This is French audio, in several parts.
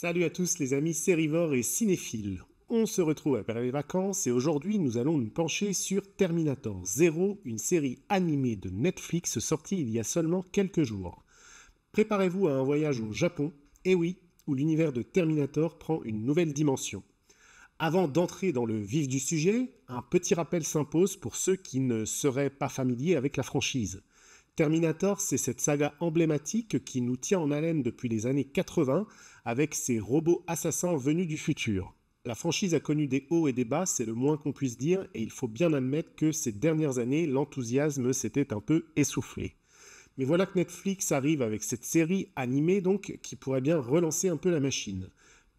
Salut à tous les amis sérivores et cinéphiles. On se retrouve après les vacances et aujourd'hui nous allons nous pencher sur Terminator 0, une série animée de Netflix sortie il y a seulement quelques jours. Préparez-vous à un voyage au Japon, et oui, où l'univers de Terminator prend une nouvelle dimension. Avant d'entrer dans le vif du sujet, un petit rappel s'impose pour ceux qui ne seraient pas familiers avec la franchise. Terminator, c'est cette saga emblématique qui nous tient en haleine depuis les années 80 avec ses robots assassins venus du futur. La franchise a connu des hauts et des bas, c'est le moins qu'on puisse dire, et il faut bien admettre que ces dernières années, l'enthousiasme s'était un peu essoufflé. Mais voilà que Netflix arrive avec cette série animée donc qui pourrait bien relancer un peu la machine.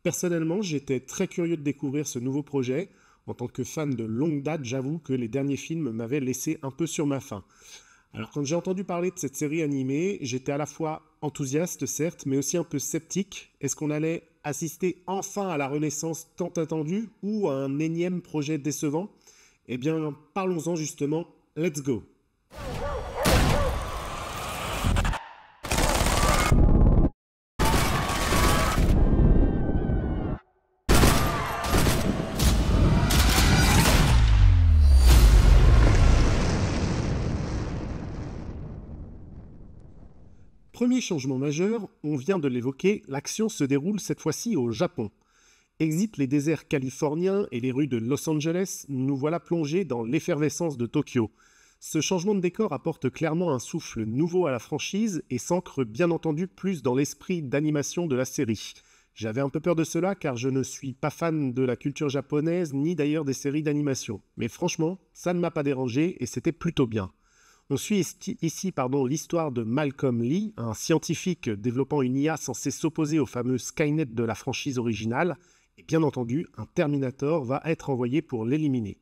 Personnellement, j'étais très curieux de découvrir ce nouveau projet. En tant que fan de longue date, j'avoue que les derniers films m'avaient laissé un peu sur ma faim. Alors quand j'ai entendu parler de cette série animée, j'étais à la fois enthousiaste certes, mais aussi un peu sceptique. Est-ce qu'on allait assister enfin à la renaissance tant attendue ou à un énième projet décevant? Eh bien, parlons-en justement, let's go! Premier changement majeur, on vient de l'évoquer, l'action se déroule cette fois-ci au Japon. Exit les déserts californiens et les rues de Los Angeles, nous voilà plongés dans l'effervescence de Tokyo. Ce changement de décor apporte clairement un souffle nouveau à la franchise et s'ancre bien entendu plus dans l'esprit d'animation de la série. J'avais un peu peur de cela car je ne suis pas fan de la culture japonaise ni d'ailleurs des séries d'animation. Mais franchement, ça ne m'a pas dérangé et c'était plutôt bien. On suit ici l'histoire de Malcolm Lee, un scientifique développant une IA censée s'opposer au fameux Skynet de la franchise originale, et bien entendu, un Terminator va être envoyé pour l'éliminer.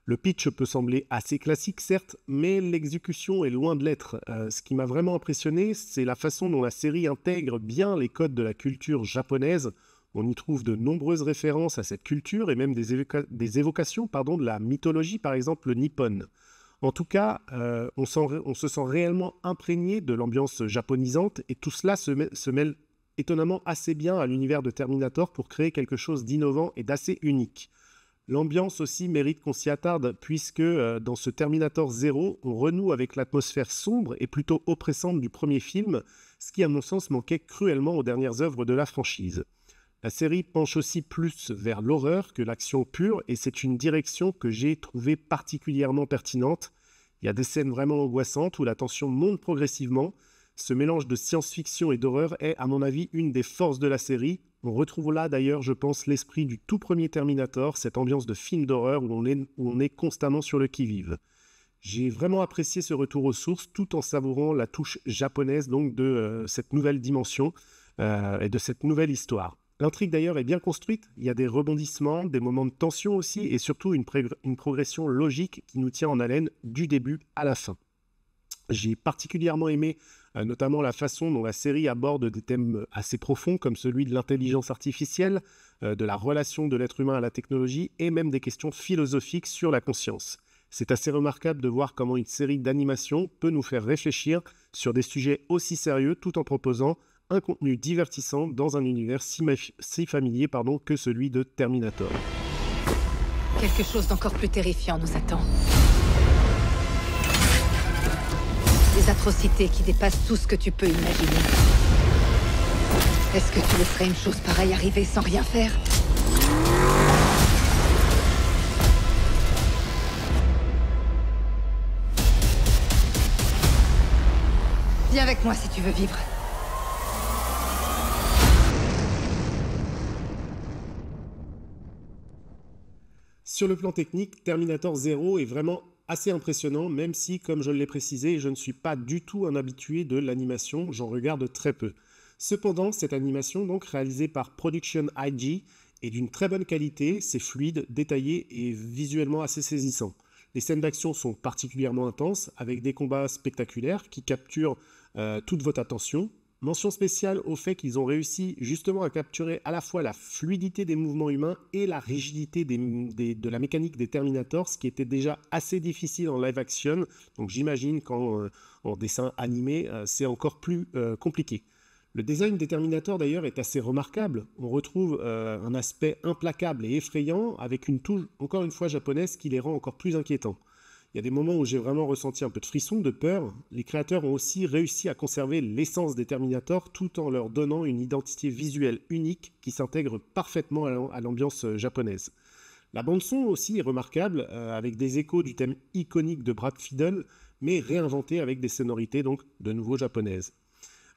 Le pitch peut sembler assez classique, certes, mais l'exécution est loin de l'être. Ce qui m'a vraiment impressionné, c'est la façon dont la série intègre bien les codes de la culture japonaise. On y trouve de nombreuses références à cette culture et même des évocations de la mythologie, par exemple nippone. En tout cas, on se sent réellement imprégné de l'ambiance japonisante et tout cela se mêle étonnamment assez bien à l'univers de Terminator pour créer quelque chose d'innovant et d'assez unique. L'ambiance aussi mérite qu'on s'y attarde puisque dans ce Terminator 0, on renoue avec l'atmosphère sombre et plutôt oppressante du premier film, ce qui à mon sens manquait cruellement aux dernières œuvres de la franchise. La série penche aussi plus vers l'horreur que l'action pure et c'est une direction que j'ai trouvée particulièrement pertinente. Il y a des scènes vraiment angoissantes où la tension monte progressivement. Ce mélange de science-fiction et d'horreur est, à mon avis, une des forces de la série. On retrouve là d'ailleurs, je pense, l'esprit du tout premier Terminator, cette ambiance de film d'horreur où on est constamment sur le qui-vive. J'ai vraiment apprécié ce retour aux sources tout en savourant la touche japonaise donc de cette nouvelle dimension et de cette nouvelle histoire. L'intrigue d'ailleurs est bien construite, il y a des rebondissements, des moments de tension aussi et surtout une progression logique qui nous tient en haleine du début à la fin. J'ai particulièrement aimé notamment la façon dont la série aborde des thèmes assez profonds comme celui de l'intelligence artificielle, de la relation de l'être humain à la technologie et même des questions philosophiques sur la conscience. C'est assez remarquable de voir comment une série d'animation peut nous faire réfléchir sur des sujets aussi sérieux tout en proposant un contenu divertissant dans un univers si familier que celui de Terminator. Quelque chose d'encore plus terrifiant nous attend. Des atrocités qui dépassent tout ce que tu peux imaginer. Est-ce que tu laisserais une chose pareille arriver sans rien faire? Viens avec moi si tu veux vivre. Sur le plan technique, Terminator 0 est vraiment assez impressionnant, même si, comme je l'ai précisé, je ne suis pas du tout un habitué de l'animation, j'en regarde très peu. Cependant, cette animation, donc réalisée par Production IG, est d'une très bonne qualité, c'est fluide, détaillé et visuellement assez saisissant. Les scènes d'action sont particulièrement intenses, avec des combats spectaculaires qui capturent toute votre attention. Mention spéciale au fait qu'ils ont réussi justement à capturer à la fois la fluidité des mouvements humains et la rigidité de la mécanique des Terminators, ce qui était déjà assez difficile en live action. Donc j'imagine qu'en dessin animé, c'est encore plus compliqué. Le design des Terminator d'ailleurs est assez remarquable. On retrouve un aspect implacable et effrayant avec une touche, encore une fois japonaise, qui les rend encore plus inquiétants. Il y a des moments où j'ai vraiment ressenti un peu de frisson, de peur. Les créateurs ont aussi réussi à conserver l'essence des Terminator tout en leur donnant une identité visuelle unique qui s'intègre parfaitement à l'ambiance japonaise. La bande-son aussi est remarquable, avec des échos du thème iconique de Brad Fiedel, mais réinventé avec des sonorités donc de nouveau japonaises.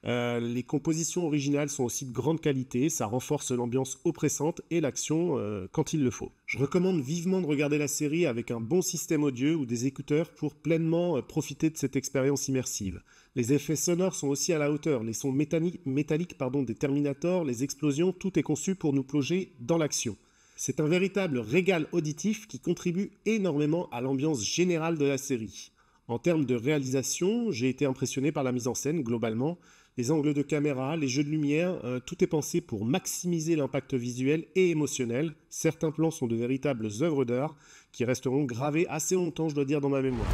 Les compositions originales sont aussi de grande qualité, ça renforce l'ambiance oppressante et l'action quand il le faut. Je recommande vivement de regarder la série avec un bon système audio ou des écouteurs pour pleinement profiter de cette expérience immersive. Les effets sonores sont aussi à la hauteur, les sons métalliques des Terminator, les explosions, tout est conçu pour nous plonger dans l'action. C'est un véritable régal auditif qui contribue énormément à l'ambiance générale de la série. En termes de réalisation, j'ai été impressionné par la mise en scène globalement. Les angles de caméra, les jeux de lumière, tout est pensé pour maximiser l'impact visuel et émotionnel. Certains plans sont de véritables œuvres d'art qui resteront gravés assez longtemps, je dois dire, dans ma mémoire.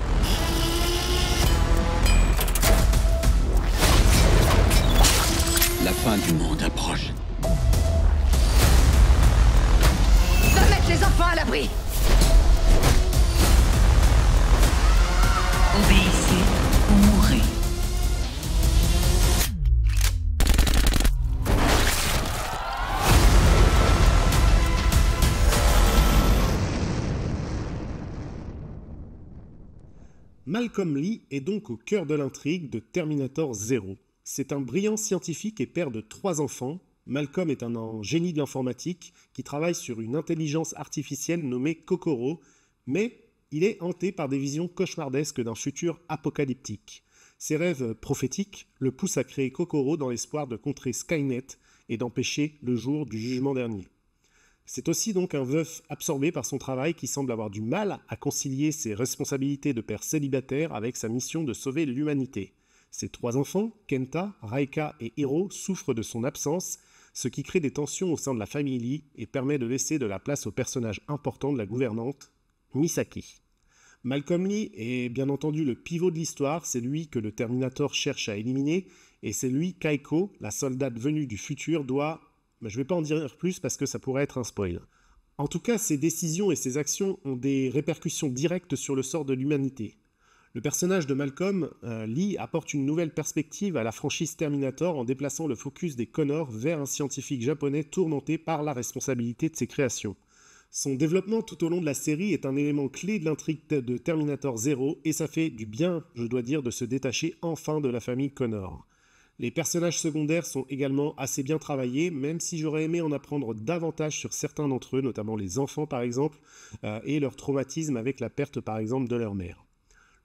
La fin du monde approche. Va mettre les enfants à l'abri! Obéissez ou mourrez. Malcolm Lee est donc au cœur de l'intrigue de Terminator 0. C'est un brillant scientifique et père de 3 enfants. Malcolm est un génie de l'informatique qui travaille sur une intelligence artificielle nommée Kokoro, mais il est hanté par des visions cauchemardesques d'un futur apocalyptique. Ses rêves prophétiques le poussent à créer Kokoro dans l'espoir de contrer Skynet et d'empêcher le jour du jugement dernier. C'est aussi donc un veuf absorbé par son travail qui semble avoir du mal à concilier ses responsabilités de père célibataire avec sa mission de sauver l'humanité. Ses 3 enfants, Kenta, Raika et Hiro, souffrent de son absence, ce qui crée des tensions au sein de la famille Lee et permet de laisser de la place au personnage important de la gouvernante, Misaki. Malcolm Lee est bien entendu le pivot de l'histoire, c'est lui que le Terminator cherche à éliminer, et c'est lui qu'Aiko, la soldate venue du futur, doit... Je ne vais pas en dire plus parce que ça pourrait être un spoil. En tout cas, ses décisions et ses actions ont des répercussions directes sur le sort de l'humanité. Le personnage de Malcolm Lee apporte une nouvelle perspective à la franchise Terminator en déplaçant le focus des Connors vers un scientifique japonais tourmenté par la responsabilité de ses créations. Son développement tout au long de la série est un élément clé de l'intrigue de Terminator 0 et ça fait du bien, je dois dire, de se détacher enfin de la famille Connor. Les personnages secondaires sont également assez bien travaillés, même si j'aurais aimé en apprendre davantage sur certains d'entre eux, notamment les enfants par exemple, et leur traumatisme avec la perte par exemple de leur mère.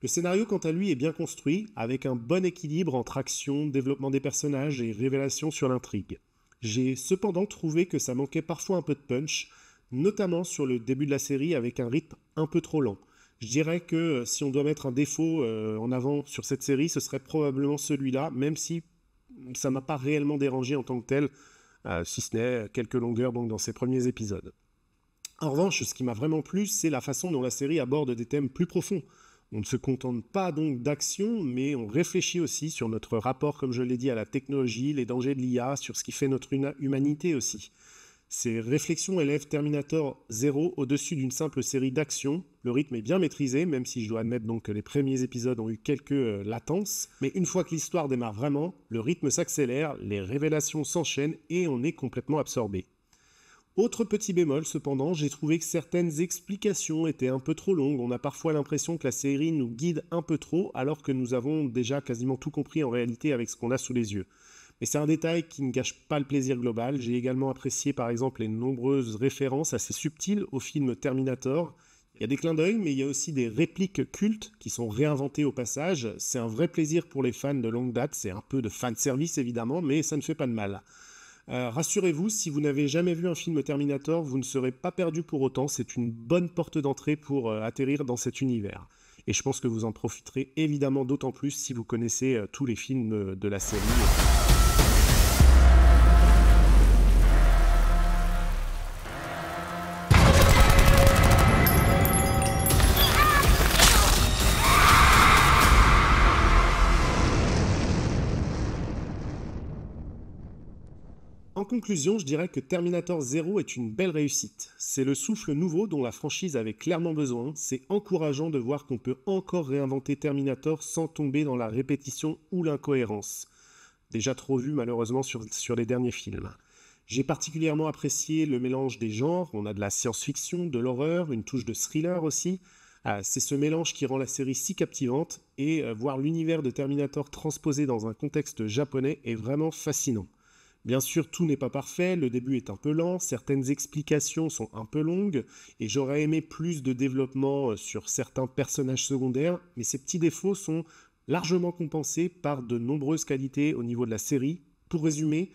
Le scénario quant à lui est bien construit, avec un bon équilibre entre action, développement des personnages et révélation sur l'intrigue. J'ai cependant trouvé que ça manquait parfois un peu de punch, notamment sur le début de la série avec un rythme un peu trop lent. Je dirais que si on doit mettre un défaut en avant sur cette série, ce serait probablement celui-là, même si ça ne m'a pas réellement dérangé en tant que tel, si ce n'est quelques longueurs donc, dans ses premiers épisodes. En revanche, ce qui m'a vraiment plu, c'est la façon dont la série aborde des thèmes plus profonds. On ne se contente pas donc d'action, mais on réfléchit aussi sur notre rapport, comme je l'ai dit, à la technologie, les dangers de l'IA, sur ce qui fait notre humanité aussi. Ces réflexions élèvent Terminator 0 au-dessus d'une simple série d'actions. Le rythme est bien maîtrisé, même si je dois admettre donc que les premiers épisodes ont eu quelques latences. Mais une fois que l'histoire démarre vraiment, le rythme s'accélère, les révélations s'enchaînent et on est complètement absorbé. Autre petit bémol cependant, j'ai trouvé que certaines explications étaient un peu trop longues. On a parfois l'impression que la série nous guide un peu trop, alors que nous avons déjà quasiment tout compris en réalité avec ce qu'on a sous les yeux. Mais c'est un détail qui ne gâche pas le plaisir global. J'ai également apprécié par exemple les nombreuses références assez subtiles au film Terminator. Il y a des clins d'œil, mais il y a aussi des répliques cultes qui sont réinventées au passage. C'est un vrai plaisir pour les fans de longue date. C'est un peu de fanservice évidemment, mais ça ne fait pas de mal. Rassurez-vous, si vous n'avez jamais vu un film Terminator, vous ne serez pas perdu pour autant. C'est une bonne porte d'entrée pour atterrir dans cet univers. Et je pense que vous en profiterez évidemment d'autant plus si vous connaissez tous les films de la série. En conclusion, je dirais que Terminator 0 est une belle réussite. C'est le souffle nouveau dont la franchise avait clairement besoin. C'est encourageant de voir qu'on peut encore réinventer Terminator sans tomber dans la répétition ou l'incohérence. Déjà trop vu malheureusement sur les derniers films. J'ai particulièrement apprécié le mélange des genres. On a de la science-fiction, de l'horreur, une touche de thriller aussi. C'est ce mélange qui rend la série si captivante et voir l'univers de Terminator transposé dans un contexte japonais est vraiment fascinant. Bien sûr, tout n'est pas parfait, le début est un peu lent, certaines explications sont un peu longues, et j'aurais aimé plus de développement sur certains personnages secondaires, mais ces petits défauts sont largement compensés par de nombreuses qualités au niveau de la série. Pour résumer,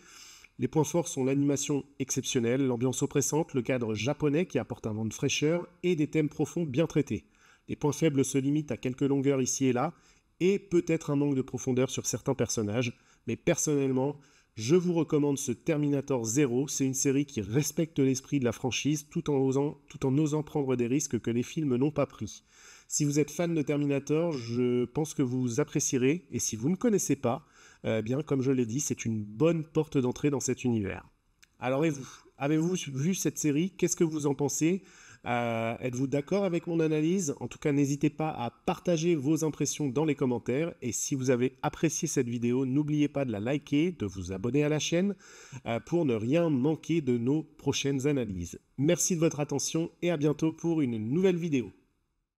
les points forts sont l'animation exceptionnelle, l'ambiance oppressante, le cadre japonais qui apporte un vent de fraîcheur et des thèmes profonds bien traités. Les points faibles se limitent à quelques longueurs ici et là, et peut-être un manque de profondeur sur certains personnages, mais personnellement, je vous recommande ce Terminator 0, c'est une série qui respecte l'esprit de la franchise tout en osant prendre des risques que les films n'ont pas pris. Si vous êtes fan de Terminator, je pense que vous apprécierez, et si vous ne connaissez pas, bien comme je l'ai dit, c'est une bonne porte d'entrée dans cet univers. Alors et vous, avez-vous vu cette série? Qu'est-ce que vous en pensez? Êtes-vous d'accord avec mon analyse? En tout cas, n'hésitez pas à partager vos impressions dans les commentaires. Et si vous avez apprécié cette vidéo, n'oubliez pas de la liker, de vous abonner à la chaîne pour ne rien manquer de nos prochaines analyses. Merci de votre attention et à bientôt pour une nouvelle vidéo.